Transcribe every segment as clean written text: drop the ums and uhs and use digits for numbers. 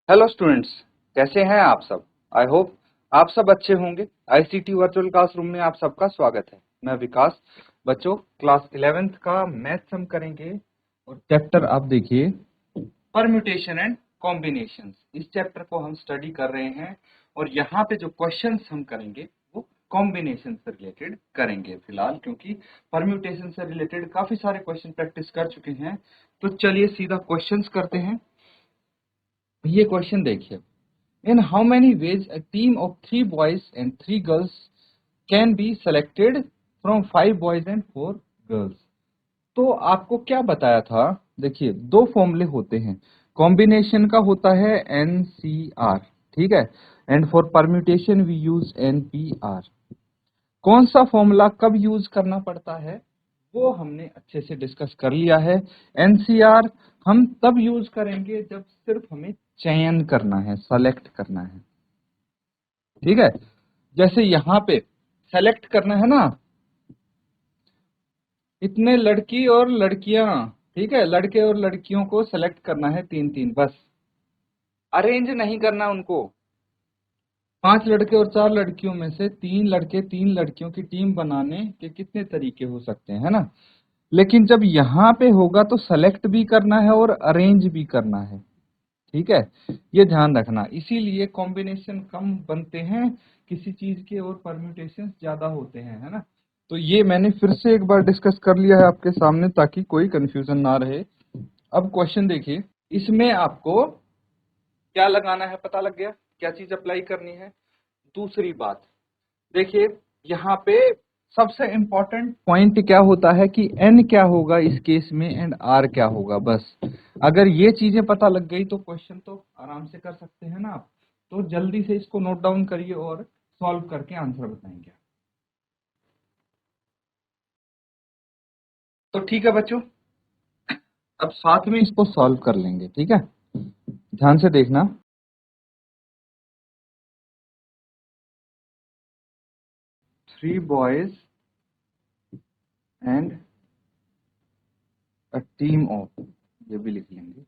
Hello students, कैसे हैं आप सब। आई होप आप सब अच्छे होंगे। आईसीटी वर्चुअल क्लासरूम में आप सबका स्वागत है। मैं विकास। बच्चों, क्लास 11th का मैथ्स हम करेंगे और चैप्टर आप देखिए, परम्यूटेशन एंड कॉम्बिनेशंस। इस चैप्टर को हम स्टडी कर रहे हैं और यहाँ पे जो क्वेश्चंस हम करेंगे वो कॉम्बिनेशन से रिलेटेड करेंगे फिलहाल, क्योंकि परम्यूटेशन से रिलेटेड काफी सारे क्वेश्चन प्रैक्टिस कर चुके हैं। तो चलिए सीधा क्वेश्चंस करते हैं। ये क्वेश्चन देखिए, in how many ways a team of 3 boys and 3 girls can be selected from 5 boys and 4 girls। तो आपको क्या बताया था। देखिए, दो फॉर्मूले होते हैं। कॉम्बिनेशन का होता है NCR, ठीक है, and for permutation we use NPR। कौन सा फॉर्मूला कब यूज करना पड़ता है वो हमने अच्छे से डिस्कस कर लिया है। NCR हम तब यूज करेंगे जब सिर्फ हमें चयन करना है, सेलेक्ट करना है, ठीक है। जैसे यहाँ पे सेलेक्ट करना है ना, इतने लड़की और लड़कियां, ठीक है, लड़के और लड़कियों को सेलेक्ट करना है 3-3, बस अरेंज नहीं करना उनको। 5 लड़के और 4 लड़कियों में से 3 लड़के 3 लड़कियों की टीम बनाने के कितने तरीके हो सकते हैं, है ना। लेकिन जब यहाँ पे होगा तो सेलेक्ट भी करना है और अरेंज भी करना है, ठीक है। ये ध्यान रखना, इसीलिए कॉम्बिनेशन कम बनते हैं किसी चीज के और परम्यूटेशन ज्यादा होते हैं, है ना। तो ये मैंने फिर से एक बार डिस्कस कर लिया है आपके सामने ताकि कोई कंफ्यूजन ना रहे। अब क्वेश्चन देखिए, इसमें आपको क्या लगाना है पता लग गया, क्या चीज अप्लाई करनी है। दूसरी बात देखिए, यहाँ पे सबसे इंपॉर्टेंट पॉइंट क्या होता है कि n क्या होगा इस केस में एंड r क्या होगा। बस अगर ये चीजें पता लग गई तो क्वेश्चन तो आराम से कर सकते हैं ना आप। तो जल्दी से इसको नोट डाउन करिए और सॉल्व करके आंसर बताएंगे। तो ठीक है बच्चों, अब साथ में इसको सॉल्व कर लेंगे, ठीक है। ध्यान से देखना। 3 boys and a team of, ये भी लिख लेंगे,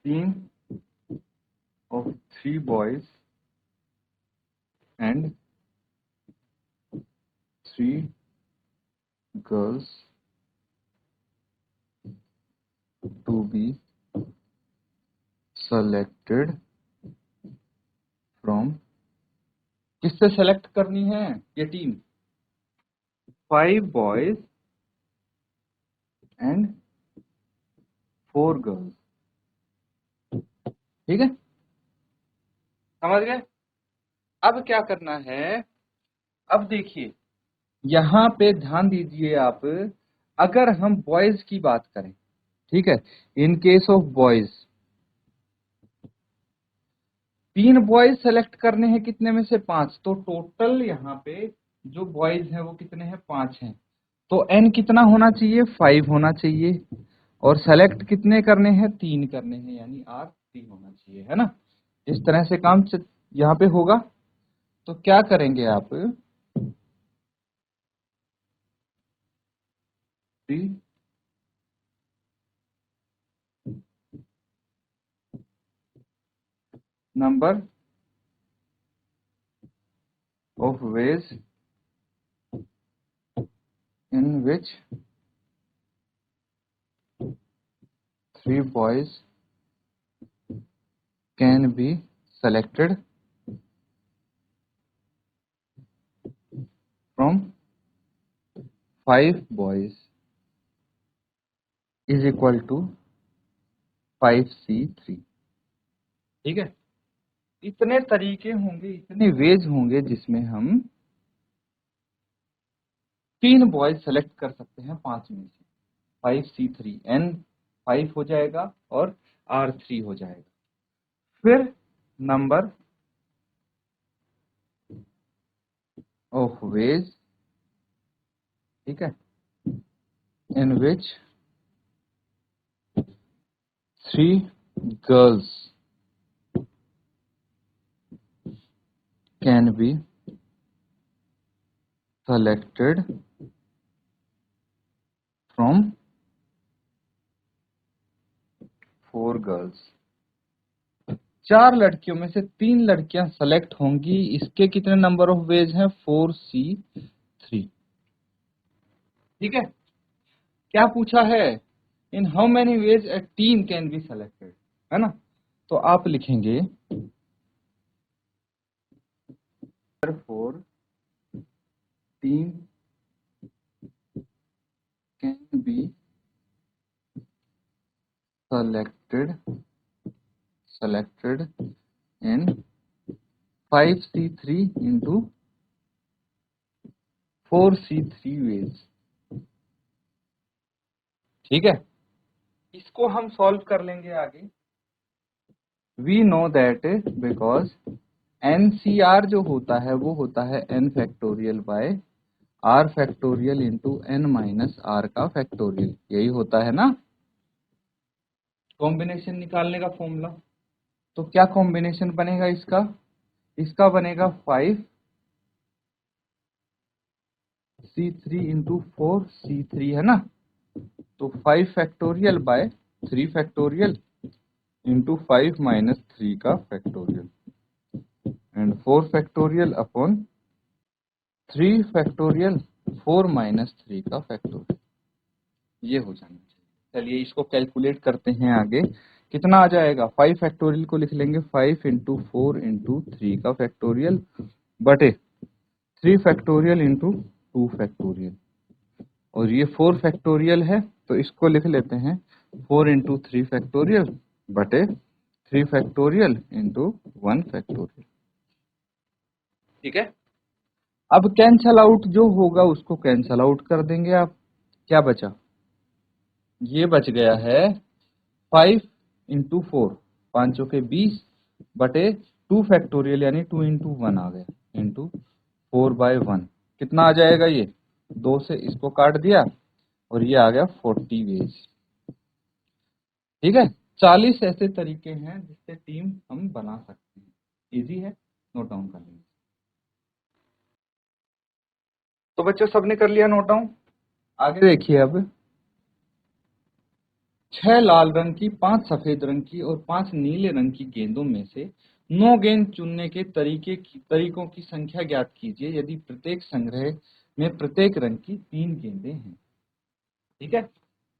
team of 3 boys and 3 girls to be selected from, किससे सेलेक्ट करनी है ये टीम, 5 boys एंड 4 girls, ठीक है, समझ गए। अब क्या करना है, अब देखिए यहाँ पे ध्यान दीजिए आप। अगर हम बॉयज की बात करें, ठीक है, in case of boys 3 boys select करने हैं, कितने में से 5, तो टोटल यहाँ पे जो बॉयज हैं वो कितने हैं, 5 हैं। तो n कितना होना चाहिए, 5 होना चाहिए। और सेलेक्ट कितने करने हैं, 3 करने हैं, यानी R 3 होना चाहिए, है ना। इस तरह से काम यहाँ पे होगा। तो क्या करेंगे आप, 3 number of ways in which 3 boys can be selected from 5 boys is equal to 5C3, ठीक है। इतने तरीके होंगे, इतने वेज होंगे जिसमें हम 3 बॉयज सेलेक्ट कर सकते हैं 5 में से। 5C3 n 5 हो जाएगा और R 3 हो जाएगा। फिर नंबर ऑफ वेज, ठीक है, in which 3 girls can be selected from 4 girls, 4 लड़कियों में से 3 लड़कियां सेलेक्ट होंगी। इसके कितने नंबर ऑफ वेज हैं? 4C3। ठीक है, क्या पूछा है? In how many ways A team can be selected, है ना? तो आप लिखेंगे 4 team can be selected in 5C3 into 4C3 ways। ठीक है, इसको हम सॉल्व कर लेंगे आगे। We know that because NCR जो होता है वो होता है n factorial by r factorial into n minus r का फैक्टोरियल, यही होता है ना कॉम्बिनेशन निकालने का फॉर्मूला। तो क्या कॉम्बिनेशन बनेगा इसका? इसका बनेगा 5C3 इंटू 4C3, है ना? तो 5 factorial by 3 factorial into 5 minus 3 का factorial and 4 factorial upon 3 factorial 4 minus 3 का फैक्टोरियल, ये हो जाना चाहिए। चलिए इसको कैलकुलेट करते हैं आगे। कितना आ जाएगा? 5 फैक्टोरियल को लिख लेंगे 5 इंटू 4 इंटू 3 का फैक्टोरियल बटे 3 फैक्टोरियल इंटू 2 फैक्टोरियल, और ये 4 फैक्टोरियल है तो इसको लिख लेते हैं 4 इंटू 3 फैक्टोरियल बटे 3 फैक्टोरियल इंटू 1 फैक्टोरियल। ठीक है, अब कैंसल आउट जो होगा उसको कैंसल आउट कर देंगे आप। क्या बचा? ये बच गया है 5 इंटू 4, 5 चौके 20 बटे 2 फैक्टोरियल यानी 2 इंटू 1 आ गया इंटू 4/1। कितना आ जाएगा? ये 2 से इसको काट दिया और ये आ गया 40 वेज। ठीक है, 40 ऐसे तरीके हैं जिससे टीम हम बना सकते हैं। इजी है, नोट डाउन कर लेंगे। तो बच्चों सबने कर लिया नोट डाउन? आगे देखिए अब 6 लाल रंग की, 5 सफेद रंग की और 5 नीले रंग की गेंदों में से 9 गेंद चुनने के तरीकों की संख्या ज्ञात कीजिए यदि प्रत्येक संग्रह में प्रत्येक रंग की 3 गेंदें हैं। ठीक है,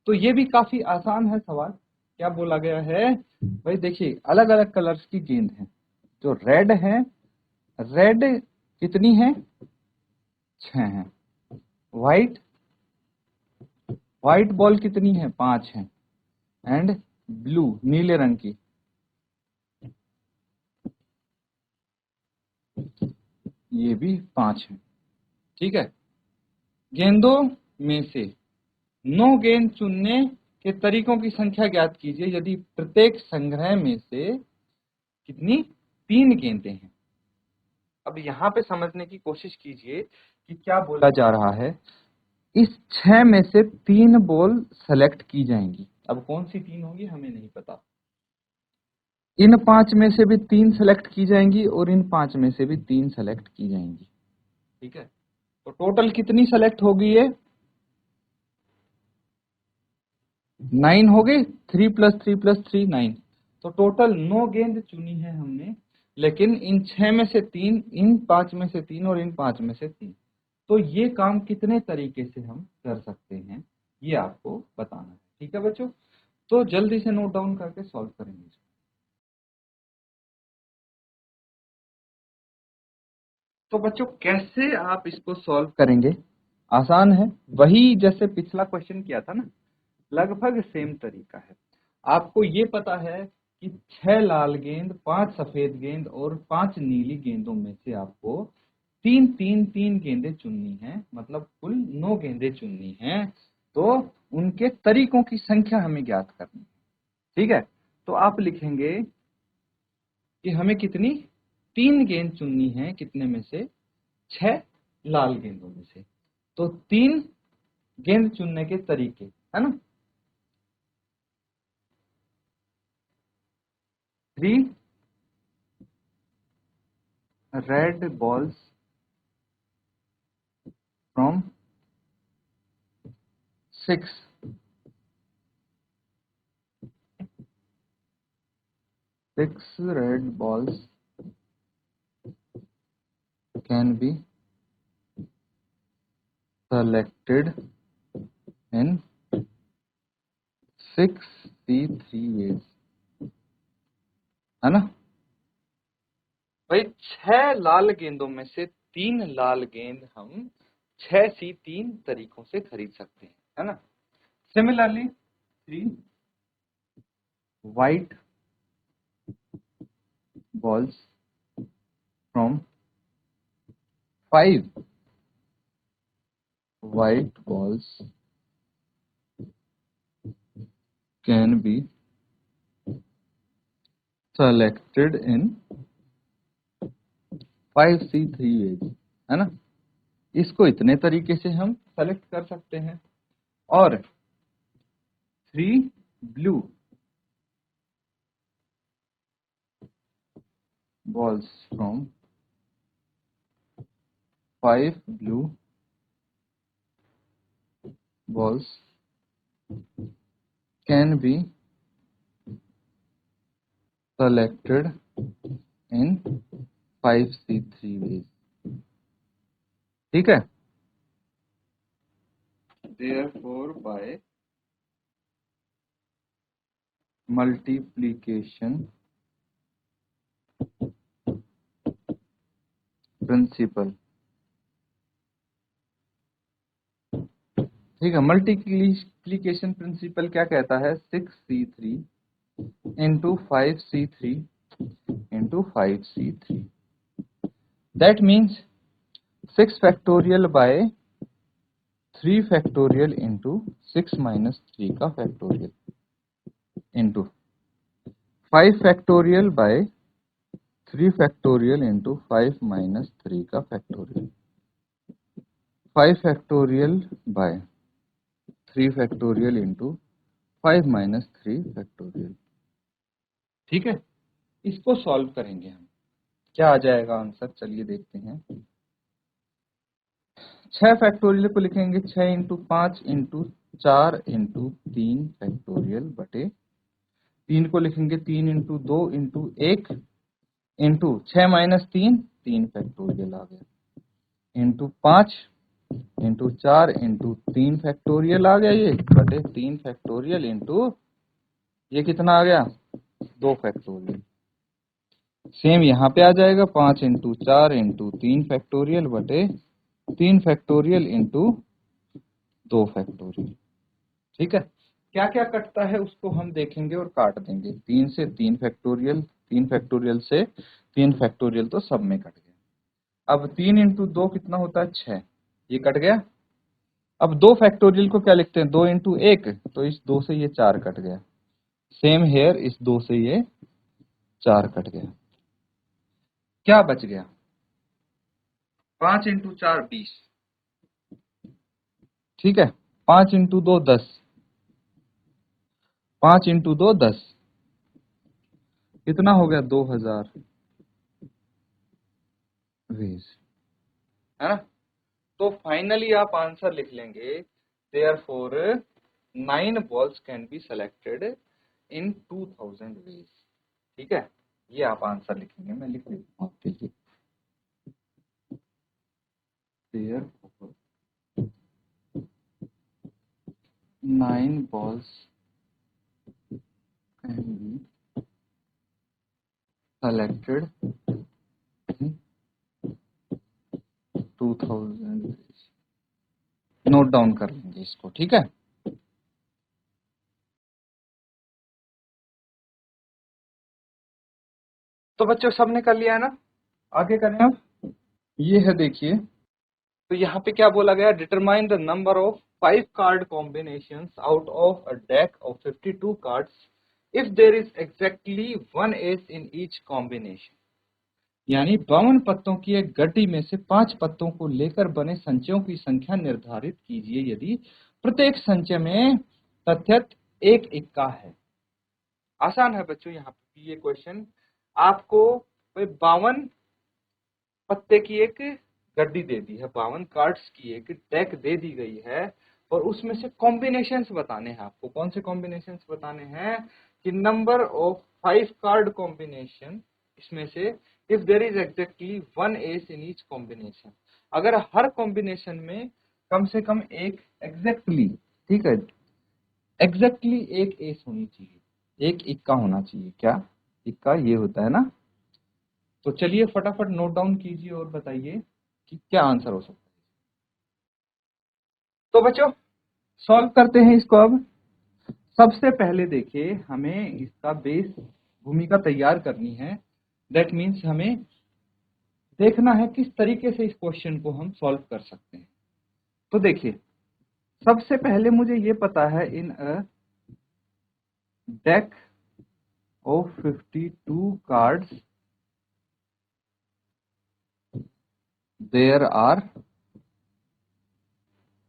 तो ये भी काफी आसान है सवाल। क्या बोला गया है? भाई देखिए अलग अलग कलर्स की गेंद है। जो रेड है, रेड कितनी है? 6 है। व्हाइट, व्हाइट बॉल कितनी है? 5 है। एंड ब्लू, नीले रंग की, ये भी 5 है। ठीक है, गेंदों में से 9 गेंद चुनने के तरीकों की संख्या ज्ञात कीजिए यदि प्रत्येक संग्रह में से कितनी? 3 गेंदें हैं। अब यहाँ पे समझने की कोशिश कीजिए कि क्या बोला जा रहा है। इस 6 में से 3 बॉल सेलेक्ट की जाएंगी। अब कौन सी 3 होंगी हमें नहीं पता। इन 5 में से भी 3 सेलेक्ट की जाएंगी और इन 5 में से भी 3 सेलेक्ट की जाएंगी। ठीक है, तो टोटल कितनी सेलेक्ट होगी? ये 9 हो गई। 3 + 3 + 3 9। तो टोटल 9 गेंद चुनी है हमने, लेकिन इन 6 में से 3, इन 5 में से 3 और इन 5 में से 3। तो ये काम कितने तरीके से हम कर सकते हैं ये आपको बताना है। ठीक है बच्चों, तो जल्दी से नोट डाउन करके सॉल्व करेंगे। तो बच्चों कैसे आप इसको सॉल्व करेंगे? आसान है, वही जैसे पिछला क्वेश्चन किया था ना, लगभग सेम तरीका है। आपको ये पता है कि 6 लाल गेंद, 5 सफेद गेंद और 5 नीली गेंदों में से आपको 3 गेंदें चुननी है, मतलब कुल 9 गेंदें चुननी है। तो उनके तरीकों की संख्या हमें ज्ञात करनी है। ठीक है, तो आप लिखेंगे कि हमें कितनी? 3 गेंद चुननी है, कितने में से? 6 लाल गेंदों में से। तो 3 गेंद चुनने के तरीके, है ना? 3 red balls from 6 6 red balls can be selected in 6C3 ways, है ना भाई। 6 लाल गेंदों में से 3 लाल गेंद हम 6C3 तरीकों से खरीद सकते हैं, है ना। Similarly 3 white balls from 5 white balls can be selected in 5C3 ways, है ना। इसको इतने तरीके से हम सेलेक्ट कर सकते हैं। और 3 blue balls from 5 blue balls can be selected in 5C3 ways, ठीक है। Therefore by multiplication principle, ठीक है। मल्टीप्लीकेशन प्रिंसिपल क्या कहता है, 6C3 into 5C3 into 5C3, that means 6 factorial by 3 factorial into 6 minus 3 का factorial into 5 factorial by 3 factorial into 5 minus 3 का factorial, 5 factorial by 3 factorial into 5 minus 3 factorial, ठीक है। इसको सॉल्व करेंगे हम, क्या आ जाएगा आंसर, चलिए देखते हैं। 6 फैक्टोरियल को लिखेंगे 6 इंटू 5 इंटू 4 इंटू 3 फैक्टोरियल बटे 3 को लिखेंगे 3 into 2 into 1 into 6 minus 3 3 factorial आ गया इंटू 5 इंटू 4 इंटू 3 फैक्टोरियल आ गया ये बटे 3 फैक्टोरियल इंटू ये कितना आ गया 2 फैक्टोरियल। सेम यहाँ पे आ जाएगा 5 इंटू 4 इंटू 3 फैक्टोरियल बटे 3 फैक्टोरियल इंटू 2 फैक्टोरियल, ठीक है। क्या क्या कटता है उसको हम देखेंगे और काट देंगे। 3 से 3 फैक्टोरियल, 3 फैक्टोरियल से 3 फैक्टोरियल तो सब में कट गया। अब 3 इंटू 2 कितना होता है 6, ये कट गया। अब 2 फैक्टोरियल को क्या लिखते हैं 2 इंटू 1, तो इस 2 से ये 4 कट गया। सेम हेयर इस 2 से ये 4 कट गया। क्या बच गया 5 इंटू 4 20, ठीक है। 5 इंटू 2 10, 5 इंटू 2 10, कितना हो गया 2000 वेज, है ना। तो फाइनली आप आंसर लिख लेंगे therefore 9 balls can be selected in 2000 ways, ठीक है। ये आप आंसर लिखेंगे, मैं लिख देता हूँ आपके लिए। Therefore 9 balls can B selected in 2000 ways, note down कर लेंगे इसको, ठीक है। तो बच्चों सबने कर लिया है ना, आगे करें अब। ये है देखिए, तो यहाँ पे क्या बोला गया, determine the number of 5 card combinations out of a deck of 52 cards if there is exactly 1 ace in each combination. यानी 52 पत्तों की एक गड्डी में से 5 पत्तों को लेकर बने संचयों की संख्या निर्धारित कीजिए यदि प्रत्येक संचय में तथ्यत एक इक्का है। आसान है बच्चों, यहाँ पे ये क्वेश्चन आपको 52 पत्ते की एक गड्डी दे दी है, 52 कार्ड्स की एक डेक दे दी गई है और उसमें से कॉम्बिनेशंस बताने हैं आपको। कौन से कॉम्बिनेशंस बताने हैं, कि नंबर ऑफ 5 कार्ड कॉम्बिनेशन, इसमें से if there is exactly 1 ace in each combination, अगर हर कॉम्बिनेशन में कम से कम एक एग्जैक्टली, ठीक है, एग्जैक्टली एक एस होनी चाहिए, एक इक्का होना चाहिए। क्या इक्का? ये होता है ना। तो चलिए फटाफट नोट डाउन कीजिए और बताइए कि क्या आंसर हो सकता है। तो बच्चों सॉल्व करते हैं इसको। अब सबसे पहले देखिए, हमें इसका बेस भूमिका तैयार करनी है। दैट मीन्स हमें देखना है किस तरीके से इस क्वेश्चन को हम सॉल्व कर सकते हैं। तो देखिए, सबसे पहले मुझे ये पता है, in a deck of 52 cards there are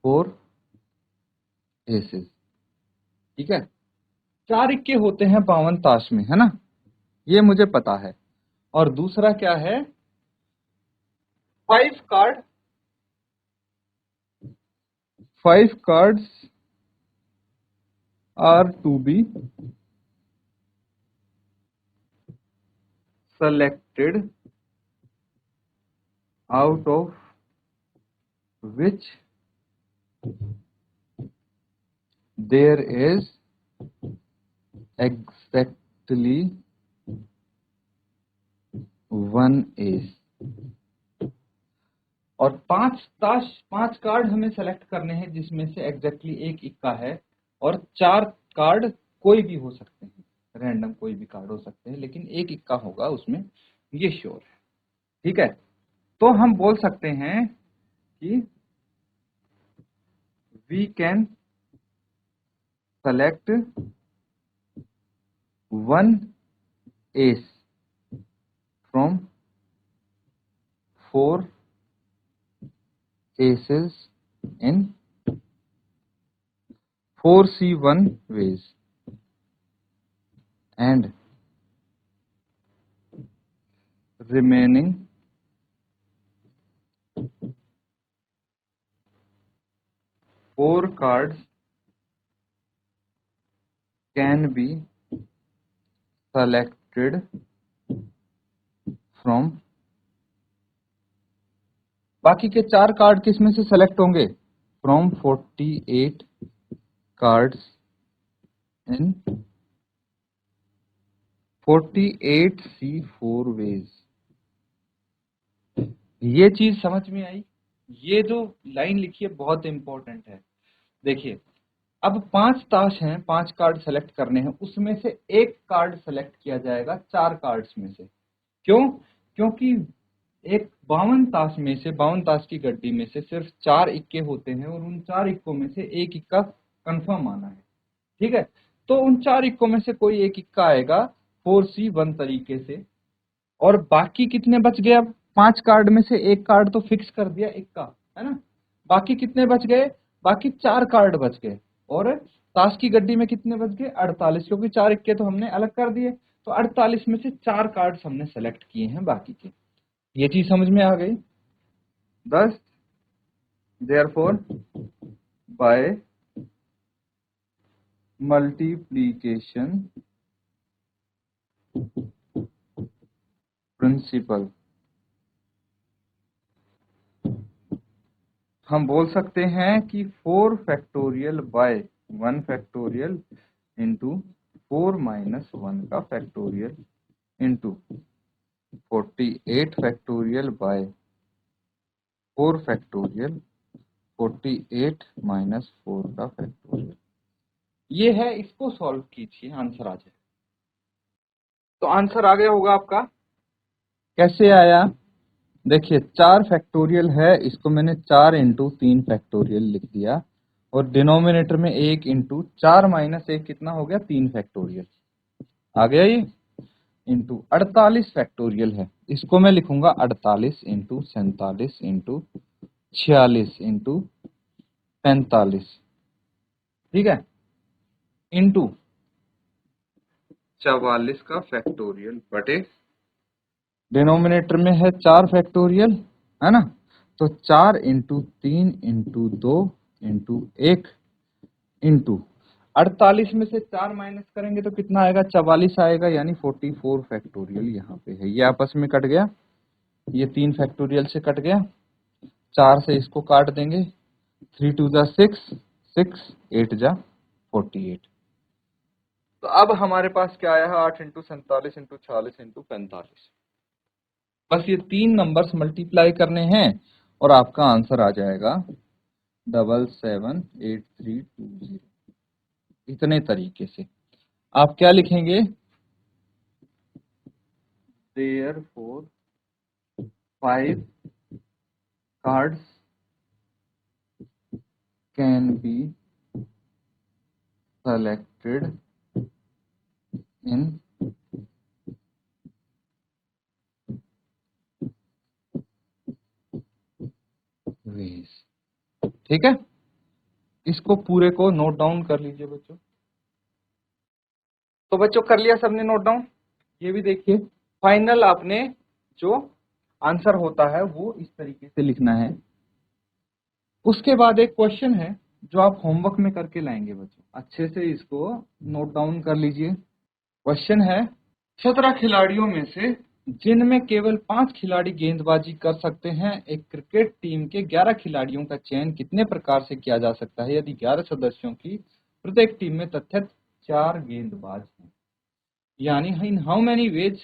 4 aces. ठीक है, 4 इक्के होते हैं 52 ताश में, है ना, ये मुझे पता है। और दूसरा क्या है, 5 cards are to be selected out of which there is exactly 1 ace। और 5 कार्ड हमें सेलेक्ट करने हैं जिसमें से एग्जैक्टली एक इक्का है, और 4 कार्ड कोई भी हो सकते हैं, रैंडम कोई भी कार्ड हो सकते हैं, लेकिन एक इक्का होगा उसमें, ये श्योर है। ठीक है, तो हम बोल सकते हैं कि we can select 1 ace from 4 aces in 4C1 ways and remaining 4 cards can be selected from, बाकी के 4 कार्ड किस में से सेलेक्ट होंगे, from 48 cards in 48C4 veg. ये चीज समझ में आई? ये जो लाइन लिखी है बहुत इंपॉर्टेंट है। देखिए, अब 5 ताश हैं, 5 कार्ड सेलेक्ट करने हैं, उसमें से एक कार्ड सेलेक्ट किया जाएगा 4 कार्ड्स में से। क्यों? क्योंकि एक 52 ताश में से, 52 ताश की गड्डी में से सिर्फ 4 इक्के होते हैं, और उन 4 इक्कों में से एक इक्का कंफर्म आना है। ठीक है, तो उन 4 इक्कों में से कोई एक इक्का आएगा 4C1 तरीके से, और बाकी कितने बच गए? अब 5 कार्ड में से एक कार्ड तो फिक्स कर दिया इक्का, है ना, बाकी कितने बच गए? बाकी 4 कार्ड बच गए। और ताश की गड्डी में कितने बच गए? 48, क्योंकि 4 इक्के तो हमने अलग कर दिए, तो 48 में से 4 कार्ड्स हमने सेलेक्ट किए हैं बाकी के। ये चीज समझ में आ गई? Thus, therefore, by multiplication principle, हम बोल सकते हैं कि 4 factorial by 1 factorial into 4 minus 1 का factorial into 48 factorial by 4 factorial 48 minus 4 का फैक्टोरियल। ये है, इसको सॉल्व कीजिए, आंसर आ जाए। तो आंसर आ गया होगा आपका। कैसे आया? देखिए, 4 फैक्टोरियल है, इसको मैंने 4 इंटू 3 फैक्टोरियल लिख दिया, और डिनोमिनेटर में 1 इंटू 4 माइनस 1 कितना हो गया? 3 फैक्टोरियल आ गया ये, इंटू 48 फैक्टोरियल है, इसको मैं लिखूंगा 48 इंटू 47 इंटू 46 इंटू 45, ठीक है, इंटू 44 का फैक्टोरियल बटे, डिनोमिनेटर में है 4 फैक्टोरियल, है ना, तो 4 इंटू 3 इंटू 2 इंटू 1 इंटू 48 में से 4 माइनस करेंगे तो कितना आएगा, 44 आएगा, यानी 44 फैक्टोरियल यहाँ पे है। ये आपस में कट गया, ये 3 फैक्टोरियल से कट गया, 4 से इसको काट देंगे, 3 2 जा 6, 6 8 जा 48। तो अब हमारे पास क्या आया है, 8 इंटू 47 इंटू 46 इंटू 45। बस ये 3 नंबर्स मल्टीप्लाई करने हैं और आपका आंसर आ जाएगा 778320। इतने तरीके से आप क्या लिखेंगे, therefore 5 cards can be selected in ways। ठीक है, इसको पूरे को नोट डाउन कर लीजिए बच्चों। तो बच्चों कर लिया सबने नोट डाउन। ये भी देखिए, फाइनल आपने जो आंसर होता है वो इस तरीके से लिखना है। उसके बाद एक क्वेश्चन है जो आप होमवर्क में करके लाएंगे बच्चों, अच्छे से इसको नोट डाउन कर लीजिए। क्वेश्चन है, 17 खिलाड़ियों में से जिनमें केवल 5 खिलाड़ी गेंदबाजी कर सकते हैं, एक क्रिकेट टीम के 11 खिलाड़ियों का चयन कितने प्रकार से किया जा सकता है यदि 11 सदस्यों की प्रत्येक टीम में तथ्यत 4 गेंदबाज हैं। यानी in how many ways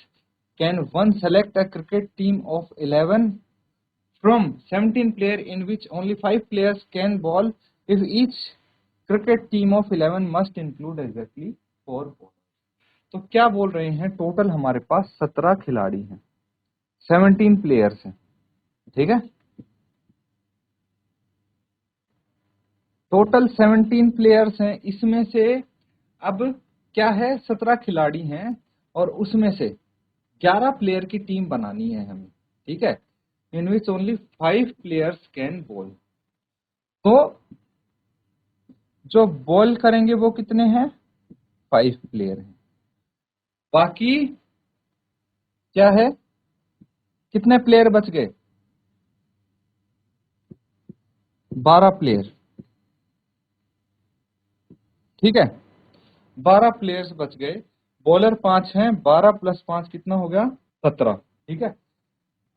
can one select a cricket team of 11 from 17 player in which only 5 players can bowl if each cricket team of 11 must include exactly 4 bowlers। तो क्या बोल रहे हैं, टोटल हमारे पास 17 खिलाड़ी हैं, 17 प्लेयर्स हैं, ठीक है, टोटल 17 प्लेयर्स हैं। इसमें से अब क्या है, 17 खिलाड़ी हैं और उसमें से 11 प्लेयर की टीम बनानी है हमें, ठीक है, in which only 5 players can bowl. तो जो बॉल करेंगे वो कितने हैं, 5 प्लेयर हैं। बाकी क्या है, कितने प्लेयर बच गए, 12 प्लेयर, ठीक है, 12 प्लेयर्स बच गए। बॉलर 5 हैं, 12 प्लस 5 कितना हो गया, 17, ठीक है।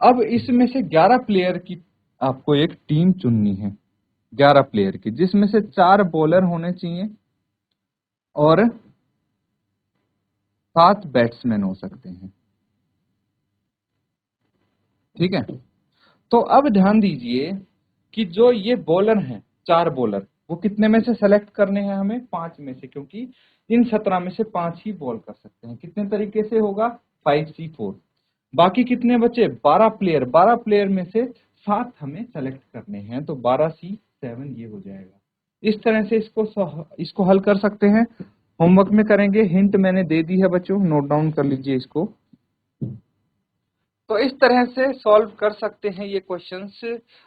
अब इसमें से 11 प्लेयर की आपको एक टीम चुननी है, 11 प्लेयर की, जिसमें से 4 बॉलर होने चाहिए और 7 बैट्समैन हो सकते हैं, ठीक है। तो अब ध्यान दीजिए कि जो ये बॉलर हैं, 4 बॉलर, वो कितने में से सेलेक्ट करने हैं हमें, 5 में से, क्योंकि इन 17 में से 5 ही बॉल कर सकते हैं। कितने तरीके से होगा, 5C4। बाकी कितने बचे, 12 प्लेयर, 12 प्लेयर में से 7 हमें सेलेक्ट करने हैं, तो 12C7 ये हो जाएगा। इस तरह से इसको हल कर सकते हैं, होमवर्क में करेंगे, हिंट मैंने दे दी है बच्चों, नोट डाउन कर लीजिए इसको। तो इस तरह से सॉल्व कर सकते हैं ये क्वेश्चंस,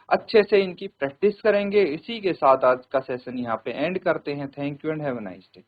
अच्छे से इनकी प्रैक्टिस करेंगे। इसी के साथ आज का सेशन यहाँ पे एंड करते हैं। Thank you and have a nice day.